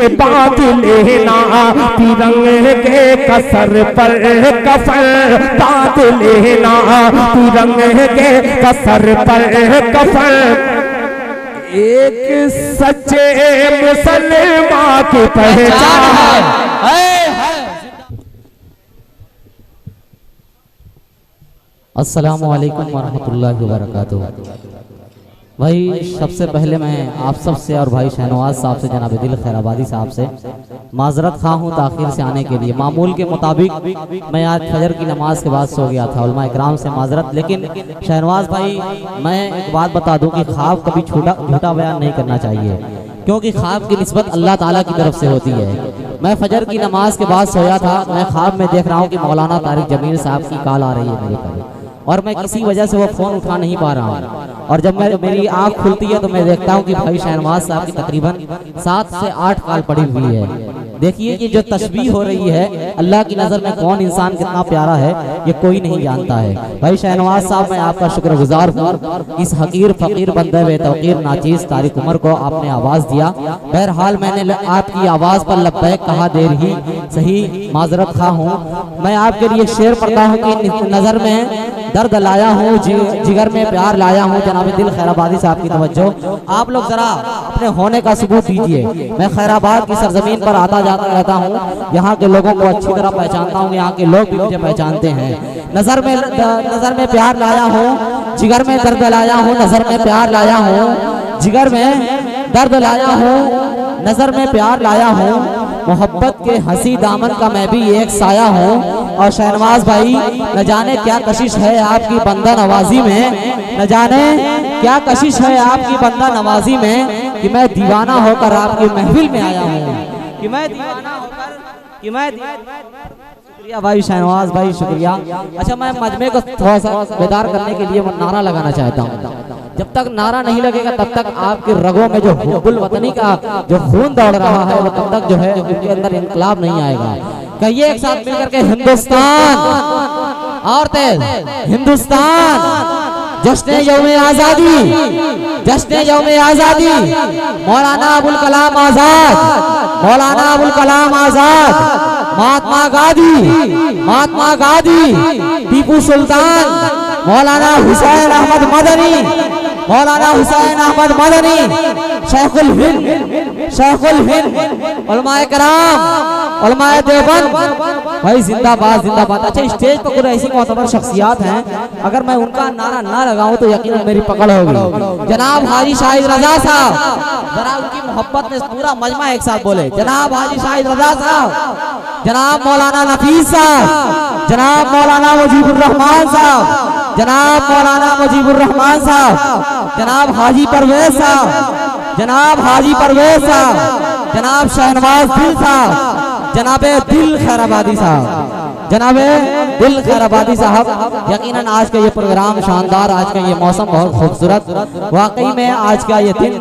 में बांध लेना, तिरंगे के कसर पर कफन बांध लेना, तिरंगे के कसर पर कफन। एक सच्चे मुसलमान की पहचान है। अस्सलामु अलैकुम वरहमतुल्लाहि वबरकातुहू। भाई सबसे पहले मैं आप सब से और भाई शहनवाज साहब से, जनाब दिल खैराबादी साहब से माजरत खा हूँ ताखिर से आने के लिए। मामूल के मुताबिक मैं आज फजर की नमाज के बाद सो गया था, उलमा इकराम से माजरत। लेकिन शहनवाज भाई मैं एक बात बता दूं कि ख्वाब कभी झूठा बयान नहीं करना चाहिए, क्योंकि ख्वाब की निस्बत अल्लाह ताला की तरफ से होती है। मैं फजर की नमाज के बाद सोया था, मैं ख्वाब में देख रहा हूँ कि मौलाना तारिक जमील साहब की कॉल आ रही है मेरे पर, और मैं किसी वजह से वो फ़ोन उठा नहीं पा रहा हूँ। और जब मेरी आँख खुलती है तो मैं देखता हूँ कि भाई शहनवाज साहब की तकरीबन 7 से 8 कॉल पड़ी हुई है। देखिए कि जो तशबीह हो रही है, अल्लाह की नज़र में कौन इंसान कितना प्यारा है ये कोई नहीं जानता है। भाई शहनवाज साहब मैं आपका शुक्रगुजार हूँ, इस हकीर फ़कीर बंदे हुए तौकीर नाचीज़ तारिक उमर को आपने आवाज़ दिया। बहरहाल मैंने आपकी आवाज़ पर लब्बैक कहा, देर ही सही माजरत खा हूँ। मैं आपके लिए शेर पढ़ता हूँ कि नज़र में दर्द लाया हूँ, जिगर में प्यार लाया हूँ। जनाब दिल खैराबादी साहब की तवज्जो, आप लोग जरा अपने होने का सबूत दीजिए। मैं खैराबाद की सरजमीन पर आता जाता रहता हूँ, यहाँ के लोगों को अच्छी तरह पहचानता हूँ, यहाँ के लोग भी मुझे पहचानते हैं। नजर में प्यार लाया हूँ, जिगर में दर्द लाया हूँ। नजर में प्यार लाया हूँ, जिगर में दर्द लाया हूँ, नजर में प्यार लाया हूँ। मोहब्बत के हंसी दामन का मैं भी एक साया हूँ। और शहनवाज भाई न जाने क्या कशिश है आपकी बंदा नवाजी में, न जाने क्या कशिश है आपकी बंदा नवाजी में, कि मैं दीवाना होकर आपकी महफिल में आया हूँ, कि मैं दीवाना होकर, कि मैं शुक्रिया भाई शहनवाज भाई, शुक्रिया। अच्छा मैं मजमे को थोड़ा सा बेदार करने के लिए वो नारा लगाना चाहता हूँ। जब तक नारा नहीं लगेगा तब तक आपके रगों में जो हुब्बुल वतनी का जो खून दौड़ रहा है वो तब तक जो है उनके अंदर इनकलाब नहीं आएगा। कहिए एक साथ मिलकर के हिंदुस्तान, और तेज हिंदुस्तान, जश्न यौमे आजादी, जश्न यौमे आजादी, मौलाना अबुल कलाम आजाद, मौलाना अबुल कलाम आजाद, महात्मा गांधी, महात्मा गांधी, टीपू सुल्तान, मौलाना हुसैन अहमद मदनी, मौलाना हुसैन अहमद मदनी, शेखुल हिंद, शेखुल हिंद, उलमाए कराम, उलमाए देवबंद भाई जिंदाबाद जिंदाबाद। अच्छा स्टेज पर कुछ ऐसी मोतबर शख्सियात हैं, अगर मैं उनका नारा ना लगाऊं तो यकीनन मेरी पकड़ होगी। जनाब हाजी शाहिद रजा साहब, जरा उनकी मोहब्बत में पूरा मजमा एक साथ बोले, जनाब हाजी शाहिद रजा साहब, जनाब मौलाना नफीस साहब, जनाब मौलाना मुजीबुर रहमान साहब, जनाब मौलाना मुजीबुर रहमान साहब, जनाब हाजी परवेज साहब, जनाब हाजी परवेज साहब, जनाब शहनवाज दिल साहब, जनाबे दिल खैराबादी साहब, जनाबे दिल खैराबादी साहब। यकीनन आज का ये प्रोग्राम शानदार, आज का ये मौसम बहुत खूबसूरत, वाकई में आज का ये दिन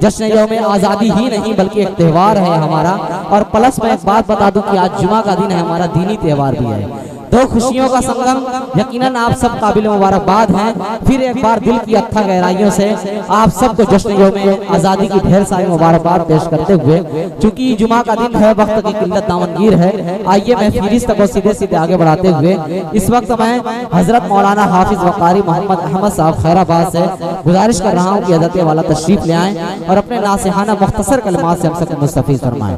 जश्न यौमे आज़ादी ही नहीं बल्कि एक त्यौहार है हमारा। और प्लस मैं एक बात बता दूं कि आज जुमा का दिन है, हमारा दीनी त्यौहार भी है। दो खुशियों का संगम, यकीनन आप सब काबिल मुबारकबाद हैं। फिर एक बार दिल की अथाह गहराइयों से आप सबको जश्न यौमे आज़ादी की ढेर सारी मुबारकबाद पेश करते हुए, चूंकि जुमा का दिन है, वक्त की किल्लत दामनगीर है, आइए मैं फहरिस्त को सीधे सीधे आगे बढ़ाते हुए इस वक्त मैं हजरत मौलाना हाफिज वकारी मोहम्मद अहमद साहब खैराबाद से गुजारिश कर रहा हूँ कि हजरत वाला तशरीफ ले आएँ और अपने नासिहाना मुख्तसर कलमात से हम सबको मुस्तफीज फरमाएं।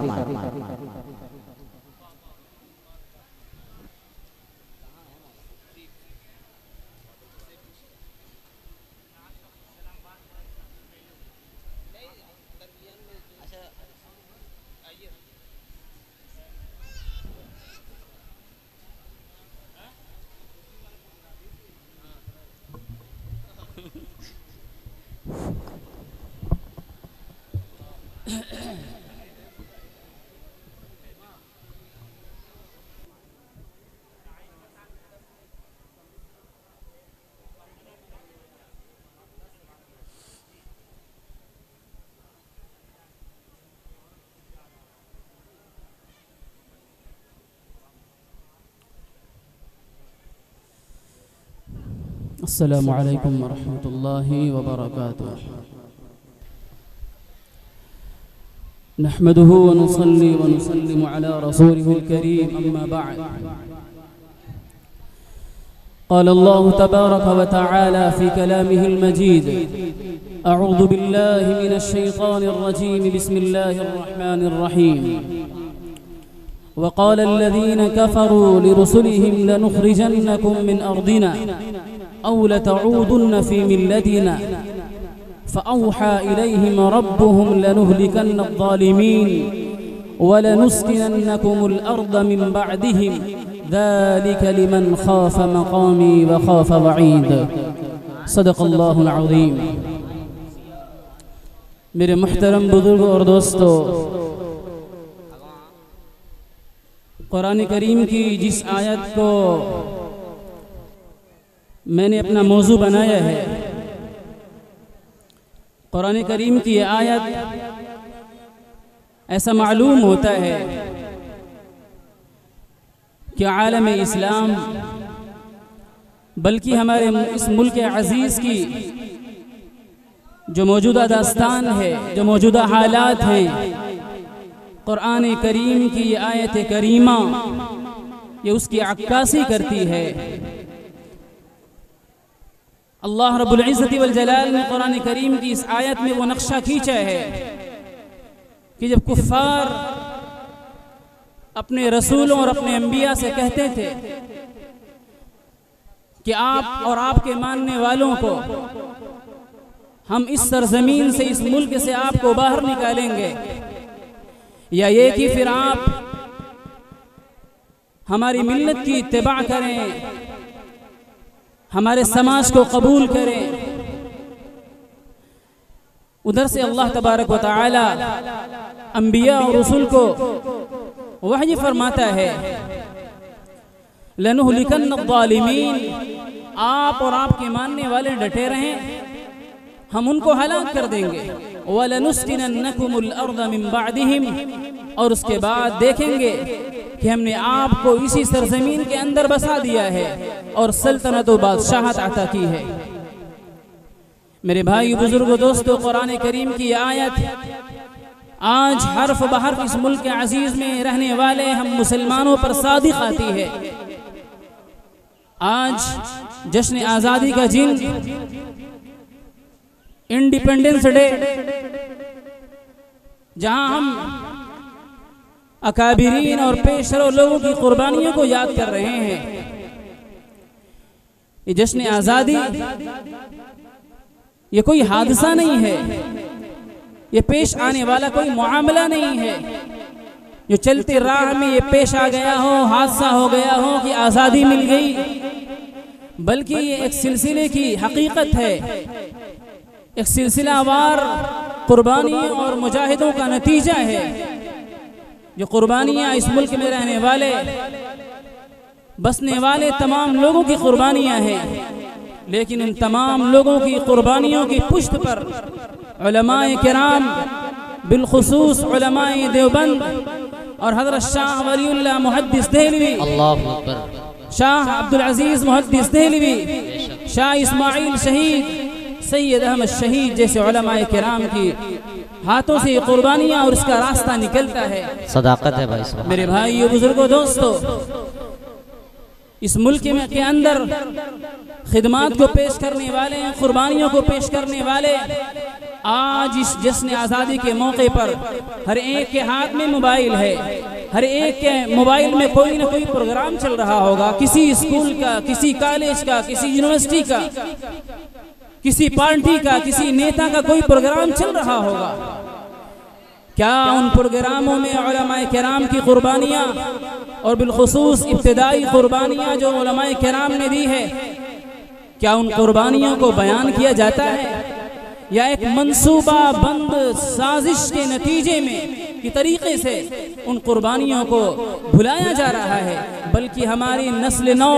अस्सलामु अलैकुम वरहमतुल्लाहि वबरकातुह। नहमदुहु व नुसल्ली व नुसल्लिमु अला रसूलिहिल करीम अम्मा बअद क़ाल अल्लाहु तबारक व तआला फ़ी कलामिहिल मजीद अऊज़ु बिल्लाहि मिनश शैतानिर रजीम बिस्मिल्लाहिर रहमानिर रहीम वक़ाल अल्लज़ीना कफ़रू लिरुसुलिहिम लनुख़रिजन्नकुम मिन अर्दिना औ लतऊदुन्न फ़ी मिल्लतिना फ़अौहा इलैहिम रब्बुहुम लनुहलिकन्न अज़्ज़ालिमीन वलनुस्किनन्नकुमुल अर्द मिन बअदिहिम ज़ालिक लिमन ख़ाफ़ मक़ामी व ख़ाफ़ वईद। सदक़ल्लाहुल अज़ीम। मेरे मुहतरम बुजुर्गों और दोस्तों, कुरान करीम की जिस आयत को मैंने अपना मौजू बनाया है, कुरान करीम की ये आयत ऐसा मालूम होता है कि आलम इस्लाम बल्कि हमारे इस मुल्क अज़ीज़ की जो मौजूदा दास्तान है, जो मौजूदा हालात हैं, कुरान करीम की ये आयत करीमा ये उसकी अक्कासी करती है। अल्लाह रब्बुल इज़्ज़ति वल जलाल ने कुरान करीम की इस आयत में वो नक्शा खींचा है कि जब कुफ़ार अपने रसूलों और अपने अंबिया से कहते थे कि आप और आपके मानने वालों को हम इस सरजमीन से, इस मुल्क से आपको बाहर निकालेंगे, या ये कि फिर आप हमारी मिल्लत की इत्तिबा करें, हमारे समाज को कबूल करें। उधर से अल्लाह तबारक व तआला अंबिया और रसूल को वही फरमाता है, लनुहलिकन्न अज़्ज़ालिमीन, आप और आपके मानने वाले डटे रहें, हम उनको हलाक कर देंगे। वलनुस्किनन्नकुमुल अर्द मिन बअदिहिम, और उसके बाद देखेंगे कि हमने आपको इसी सरजमीन के अंदर बसा दिया है और सल्तनत व बादशाहत अता की है। मेरे भाई बुजुर्गों दोस्तों, कुरान करीम की आयत आज हर्फ बहर्फ इस मुल्क अजीज में रहने वाले हम मुसलमानों पर सादिक आती है। आज जश्न आज़ादी का दिन, इंडिपेंडेंस डे, जहां हम अकाबिरीन और पेशरो लोगों की कुर्बानियों को याद कर रहे हैं। ये जश्न आज़ादी ये कोई हादसा नहीं है, ये पेश आने वाला कोई मुआमला नहीं है जो चलते राह में ये पेश आ गया हो, हादसा हो गया हो कि आज़ादी मिल गई, बल्कि ये एक सिलसिले की हकीकत है, एक सिलसिलावार कुर्बानियों और मुजाहिदों का नतीजा है। जो कुर्बानियाँ इस मुल्क में रहने वाले, बसने वाले तमाम लोगों की कुर्बानियाँ हैं, लेकिन इन तमाम लोगों की कुर्बानियों की पुष्ट पर उलमाए किराम, बिलखुसूस उलमाए देवबंद और हज़रत शाह वलीउल्लाह मुहद्दिस देहलवी, शाह अब्दुल अजीज मुहद्दिस देहलवी, शाह इस्माइल शहीद, सैयद अहमद शहीद जैसे उलमाए किराम की हाथों से कुर्बानियाँ और इसका रास्ता निकलता है। सदाकत है भाई। मेरे भाइयों बुजुर्गों दोस्तों, इस मुल्क में के अंदर खिदमात को पेश करने वाले, कुर्बानियों को पेश करने वाले, आज इस जश्न आज़ादी के मौके पर हर एक के हाथ में मोबाइल है, हर एक के मोबाइल में कोई ना कोई प्रोग्राम चल रहा होगा, किसी स्कूल का, किसी कॉलेज का, किसी यूनिवर्सिटी का, किसी पार्टी का, किसी नेता का कोई प्रोग्राम चल रहा होगा। क्या उन प्रोग्रामों में उलमाए किराम की कुर्बानियाँ और बिलखुसूस इब्तिदाई कुर्बानियाँ जो उलमाए किराम ने दी है, क्या उन कुर्बानियों को बयान किया जाता है, या एक मंसूबा बंद साजिश के नतीजे में की तरीके से उन कुर्बानियों को भुलाया जा रहा है, बल्कि हमारी नस्ल नौ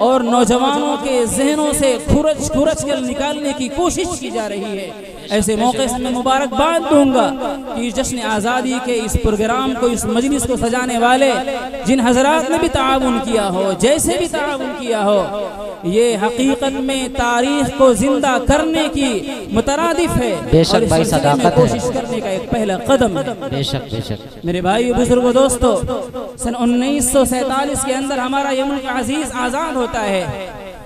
और नौजवानों के जहनों से खुरच कर निकालने की कोशिश की जा रही है। ऐसे मौके से मैं मुबारकबाद दूंगा कि इस जश्न आज़ादी के इस प्रोग्राम को, इस मजलिस को सजाने वाले जिन हजरात ने भी ताउन किया हो, जैसे भी ताउन किया हो, ये हकीकत में तारीख को जिंदा करने की मुतरादिफ है। बेशक भाई, सदाकत कोशिश करने का एक पहला कदम है। बेशक बेशक। मेरे भाई बुजुर्गों दोस्तों, सन 1947 के अंदर हमारा ये मुल्क अजीज आज़ाद होता है,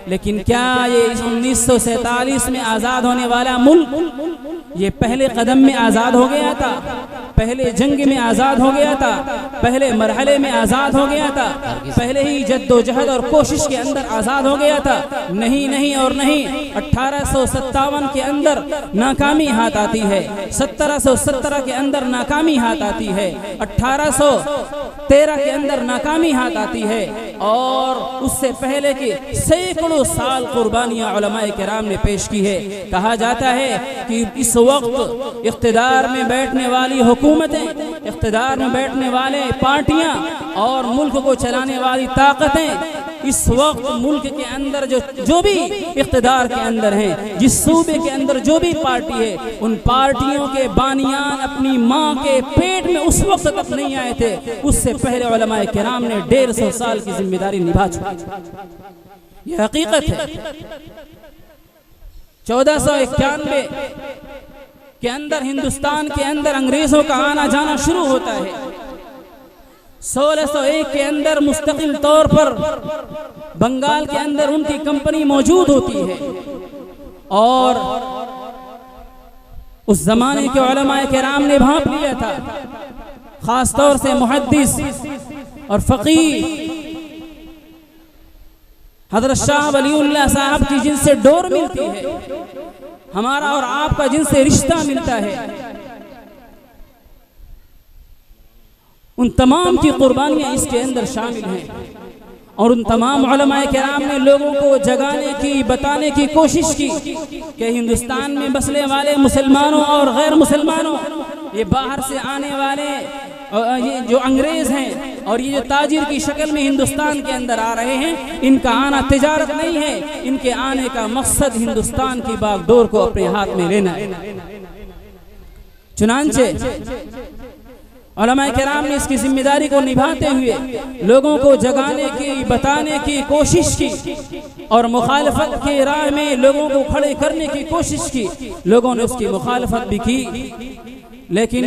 लेकिन क्या ये 1947 में आज़ाद होने वाला मुल्क ये पहले कदम में आज़ाद हो गया था, पहले जंग में आज़ाद हो गया था, पहले मरहले में आज़ाद हो गया था, पहले ही जद्दोजहद और कोशिश के अंदर आज़ाद हो गया था? नहीं नहीं और नहीं। 1857 के अंदर नाकामी हाथ आती है, 1717 के अंदर नाकामी हाथ आती है, 1813 के अंदर नाकामी हाथ आती है, और उससे पहले के सैकड़ों साल कुर्बानियां उलमाए किराम ने पेश की है। कहा जाता है कि इस वक्त इख्तिदार में बैठने वाली हुकूमतें, इख्तिदार में बैठने वाले पार्टियां और मुल्क को चलाने वाली ताकतें इस वक्त मुल्क के अंदर जो भी इख्तिदार के अंदर हैं, जिस सूबे के अंदर जो भी पार्टी है, उन पार्टियों के बानियान अपनी माँ के पेट में उस वक्त तक नहीं आए थे, उससे पहले उलमाए किराम ने 150 साल की जिम्मेदारी निभा चुकी। यह हकीकत है। 1491 के अंदर हिंदुस्तान के अंदर अंग्रेजों का आना जाना शुरू होता है। 1601 के अंदर मुस्तकिल तौर पर बंगाल के अंदर उनकी कंपनी मौजूद होती है, और उस जमाने के उलमाए किराम ने भांप लिया था, खास तौर से मुहद्दिस और फकीह हजरत शाह वलीउल्लाह साहब की जिनसे डोर मिलती है, हमारा और आपका जिनसे रिश्ता मिलता है, उन तमाम की कुर्बानियां इसके अंदर शामिल हैं। और उन तमाम उलमाए किराम ने लोगों को जगाने की, बताने की कोशिश की कि हिंदुस्तान में बसने वाले मुसलमानों और गैर मुसलमानों, ये बाहर से आने वाले ये जो अंग्रेज हैं और ये जो ताजिर की शक्ल में हिंदुस्तान के अंदर आ रहे हैं, इनका आना तिजारत नहीं है, इनके आने का मकसद हिंदुस्तान की बागडोर को अपने हाथ में लेना है। चुनांचे उलमाए किराम ने इसकी जिम्मेदारी को निभाते हुए लोगों को जगाने की, बताने की कोशिश की, और मुखालफत के राह में लोगों को खड़े करने की कोशिश की। लोगों ने उसकी मुखालफत भी की, लेकिन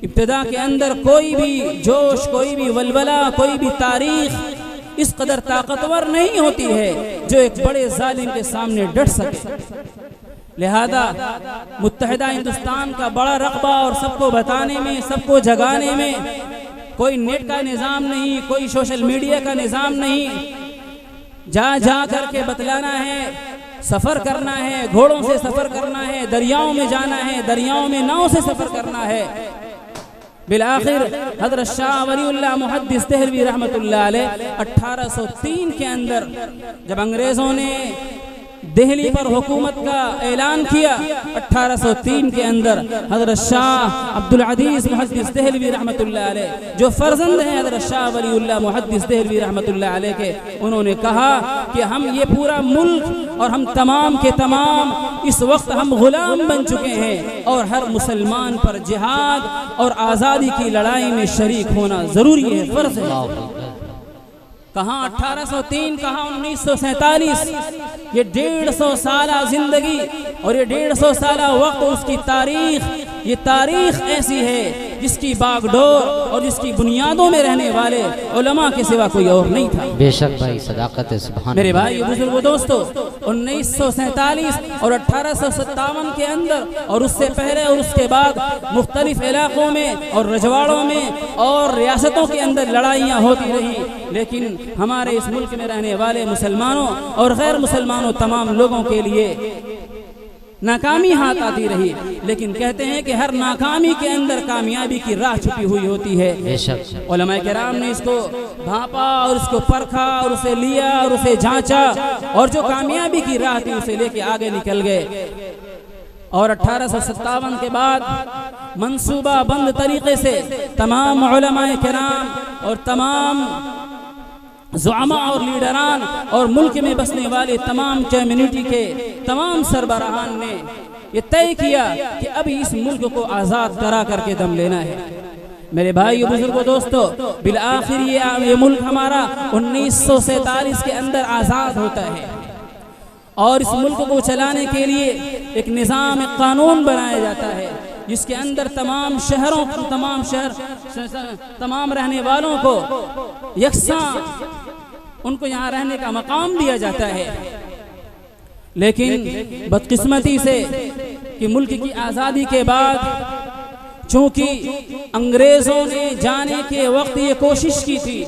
इब्तिदा के अंदर कोई भी जोश, कोई भी वलवला, कोई भी तारीख इस कदर ताकतवर नहीं होती है जो एक बड़े जालिम के सामने डट सके। लिहाजा मुत्तहिदा हिंदुस्तान का बड़ा रक़बा और सबको बताने में, सबको जगाने में कोई नेट का निज़ाम नहीं, कोई सोशल मीडिया का निज़ाम नहीं, जा करके बतलाना है, सफ़र करना है, घोड़ों से सफ़र करना है, दरियाओं में जाना है, दरियाओं में नाव से सफ़र करना है। बिलाखिर हज़रत शाह वलीउल्लाह मुहद्दिस देहलवी रहमतुल्लाह अलैह 1803 के अंदर जब अंग्रेज़ों ने दिल्ली पर हुकूमत का ऐलान किया, 1803 के अंदर हज़रत शाह अब्दुल अजीज़ मुहद्दिस देहलवी रहमतुल्लाह अलैह, जो फर्जंद हैं हज़रत शाह वलीउल्लाह मुहद्दिस देहलवी रहमतुल्लाह अलैह के, उन्होंने कहा कि हम ये पूरा मुल्क और हम तमाम के तमाम इस वक्त हम गुलाम बन चुके हैं, और हर मुसलमान पर जिहाद और आज़ादी की लड़ाई में शरीक होना ज़रूरी है, फ़र्ज़ है। कहाँ 1803, कहाँ 1947, ये 150 साला जिंदगी और ये 150 साला वक्त, उसकी तारीख, ये तारीख ऐसी है जिसकी बागडोर और जिसकी बुनियादों में रहने वाले उलमा के सिवा कोई और नहीं था। बेशक भाई, सदाकत है। सुभान मेरे भाई बुजुर्गों दोस्तों, 1947 और 1857 के अंदर और उससे पहले और उसके बाद मुख्तलिफ इलाकों में और रजवाड़ों में और रियासतों के अंदर लड़ाइयाँ होती रही, लेकिन हमारे इस मुल्क में रहने वाले मुसलमानों और गैर मुसलमानों तमाम लोगों के लिए नाकामी हाथ आती रही। लेकिन कहते हैं कि हर नाकामी के अंदर कामयाबी की राह छुपी हुई होती है। उलमाए किराम ने इसको भांपा और इसको परखा और उसे लिया और उसे जांचा, और जो कामयाबी की राह थी उसे लेके आगे निकल गए। और 1857 के बाद मंसूबा बंद तरीके से तमाम उलमाए किराम और तमाम ज़ुआमा और लीडरान और मुल्क में बसने वाले तमाम कम्युनिटी के तमाम सरबराहान ने ये तय किया कि अब इस मुल्क को आज़ाद करा करके दम लेना है। मेरे भाई बुजुर्गों दोस्तों, बिल आखिर ये मुल्क हमारा 1947 के अंदर आज़ाद होता है और इस मुल्क को चलाने के लिए एक निज़ाम, एक कानून बनाया जाता है जिसके अंदर तमाम शहरों, तमाम रहने वालों को यकसां उनको यहाँ रहने का मकाम दिया जाता है। लेकिन बदकिस्मती से कि मुल्क की आज़ादी के बाद चूंकि अंग्रेज़ों ने जाने के वक्त ये कोशिश की थी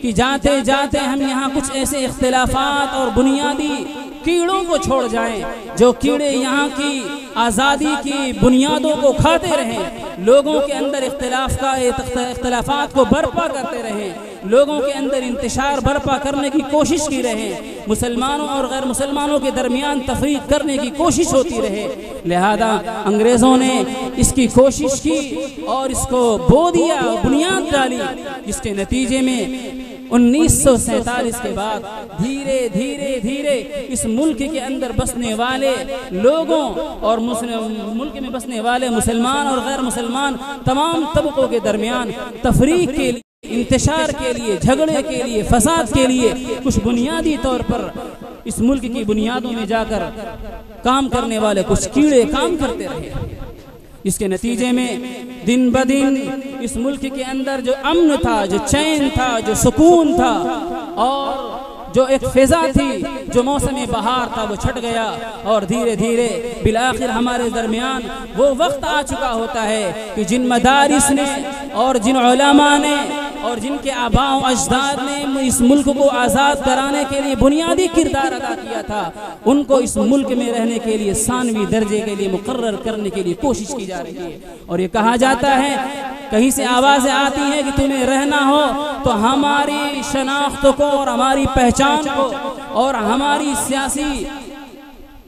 कि जाते जाते हम यहाँ कुछ ऐसे इख्तिलाफात और बुनियादी कीड़ों को छोड़ जाएं जो कीड़े यहाँ की आज़ादी की बुनियादों को खाते रहें, लोगों के अंदर इख्तिलाफात को बर्पा करते रहें, लोगों के अंदर इंतशार बर्पा करने की कोशिश की रहे, मुसलमानों और गैर मुसलमानों के दरमियान तफरीक करने की कोशिश होती रहे। लिहाजा अंग्रेज़ों ने इसकी कोशिश की और इसको बो दिया, बुनियाद डाली, जिसके नतीजे में 1947 के बाद धीरे धीरे धीरे इस मुल्क के अंदर बसने वाले लोगों और मुल्क में बसने वाले मुसलमान और गैर मुसलमान तमाम तबकों के दरमियान तफरीक के लिए, इंतशार के लिए, झगड़े के लिए, फसाद के लिए कुछ बुनियादी तौर पर इस मुल्क की बुनियादों में जाकर काम करने वाले कुछ कीड़े काम करते रहे। इसके नतीजे में दिन ब दिन इस मुल्क के अंदर जो अमन था, जो चैन था, जो सुकून था और जो एक फिजा थी, जो मौसम बहार था, वो छट गया और धीरे धीरे बिलाखिर हमारे दरमियान वो वक्त आ चुका होता है कि जिन मदारिस ने और जिन उलमा ने और जिनके आबाओ अजदाद ने इस मुल्क को आज़ाद कराने के लिए बुनियादी किरदार अदा किया था, उनको इस मुल्क में रहने के लिए सानवी दर्जे के लिए मुकर्रर करने के लिए कोशिश की जा रही है। और ये कहा जाता है, कहीं से आवाज़ें आती हैं कि तुम्हें रहना हो तो हमारी शनाख्त को और हमारी पहचान को और हमारी सियासी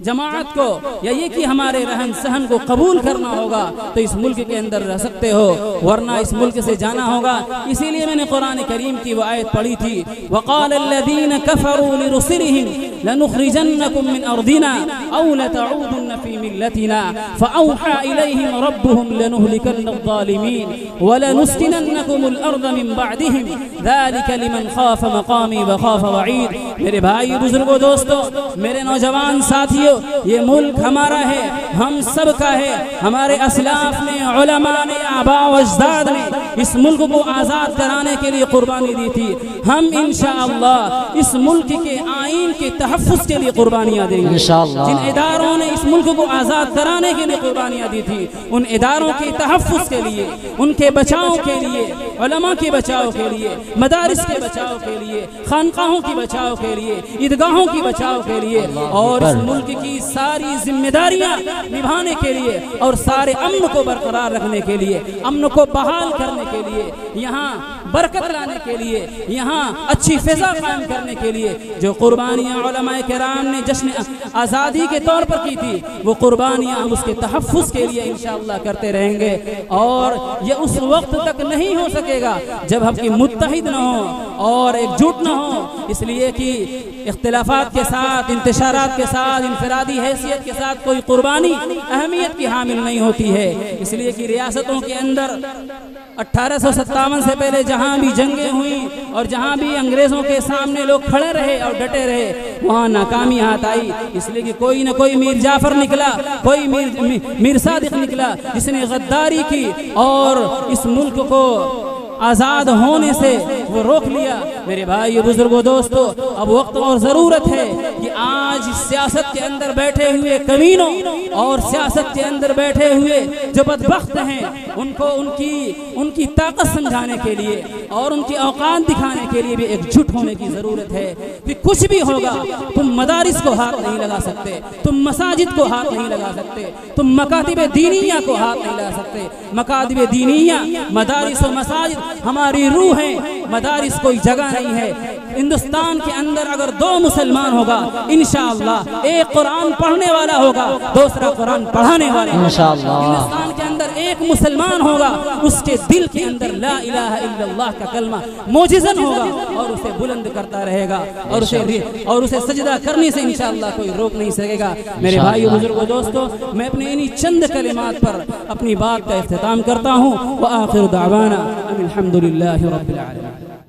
जमात को या ये कि हमारे रहन सहन को कबूल करना होगा तो इस मुल्क के अंदर रह सकते हो, वरना इस मुल्क से जाना होगा। इसीलिए मैंने कुरान करीम की वो आयत पढ़ी थी, वक़ाल अल्लज़ीन कफ़रू लिरुसुलिहिम लनुख़रिजन्नकुम मिन अर्दिना औ लतऊदुन्न फ़ी मिल्लतिना फ़अौहा इलैहिम रब्बुहुम लनुहलिकन्न अज़्ज़ालिमीन व लनुस्किनन्नकुमुल अर्द मिन बअदिहिम ज़ालिका लिमन ख़ाफ़ मक़ामी व ख़ाफ़ वईद। मेरे भाई बुजुर्गों दोस्तों, मेरे नौजवान साथियों, ये मुल्क हमारा है, हम सब का है। हमारे असलाफ ने, उलमा ने, आबा व अजदाद ने इस मुल्क को आज़ाद कराने के लिए कुर्बानी दी थी। हम इंशाअल्लाह इस मुल्क के आईन के तहफ़्फ़ुज़ के लिए कुर्बानियाँ देंगे इंशाअल्लाह। जिन इदारों ने इस मुल्क को आज़ाद कराने के लिए कुर्बानियाँ दी थी, उन इदारों के तहफ़्फ़ुज़ के लिए, उनके बचाव के लिए, उलमा के बचाव के लिए, मदारिस के बचाव के लिए, खानकाहों की बचाव के लिए, ईदगाहों की बचाव के लिए और इस मुल्क की सारी जिम्मेदारियां निभाने के लिए और सारे अमन को बरकरार रखने के लिए, अमन को बहाल करने के लिए, यहाँ बरकत लाने के लिए, यहाँ अच्छी फिजा कायम करने के लिए जो कुर्बानियाँ उलमाए किराम ने जश्न आज़ादी के तौर पर की थी, वो कुर्बानियाँ हम उसके तहफ़्फ़ुज़ के लिए इंशाअल्लाह करते रहेंगे। और ये उस वक्त तक नहीं हो सकेगा जब हम की मुत्तहिद न हो और एकजुट न हो, इसलिए कि इख्तिलाफात के साथ, इंतशारात के साथ, इनफरादी हैसियत के साथ कोई कुर्बानी अहमियत की हामिल नहीं होती है। इसलिए कि रियासतों के अंदर 1857 से पहले जहाँ भी जंगें हुई और जहाँ भी अंग्रेज़ों के सामने लोग खड़े रहे और डटे रहे, वहाँ नाकामी हाथ आई। इसलिए कि कोई न कोई मीर जाफ़र निकला, कोई मीर सादिक निकला जिसने गद्दारी की और इस मुल्क को आज़ाद होने से वो रोक लिया। मेरे भाई बुजुर्गों दोस्तों, अब वक्त और ज़रूरत है कि आज सियासत के अंदर बैठे हुए कमीनों और सियासत के अंदर बैठे हुए जो बदबख्त हैं, उनको उनकी ताकत समझाने के लिए और उनकी औकात दिखाने के लिए भी एकजुट होने की ज़रूरत है। कि कुछ भी होगा, तुम मदारिस को हाथ नहीं लगा सकते, तुम मसाजिद को हाथ नहीं लगा सकते, तुम मकातिब दीनिया को हाथ नहीं लगा सकते। मकातिब दीनिया, मदारिस और मसाजिद हमारी रूह है, मदारिस कोई जगह नहीं है। हिंदुस्तान के अंदर अगर 2 मुसलमान होगा, इंशाअल्लाह एक कुरान पढ़ने वाला होगा, दूसरा कुरान पढ़ाने वाला इंशाअल्लाह। हिंदुस्तान के अंदर एक मुसलमान होगा उसके दिल के अंदर ला इलाहा इल्लल्लाह का कलमा मोजिज़न होगा और उसे बुलंद करता रहेगा और उसे सजदा करने से इंशाअल्लाह कोई रोक नहीं सकेगा। मेरे भाइयों बुजुर्गों दोस्तों, मैं अपने इन्हीं चंद कलिमात पर अपनी बात का इख्तिताम करता हूँ। व आखिर दावाना अनिल हम्दुलिल्लाहि रब्बिल आलमीन।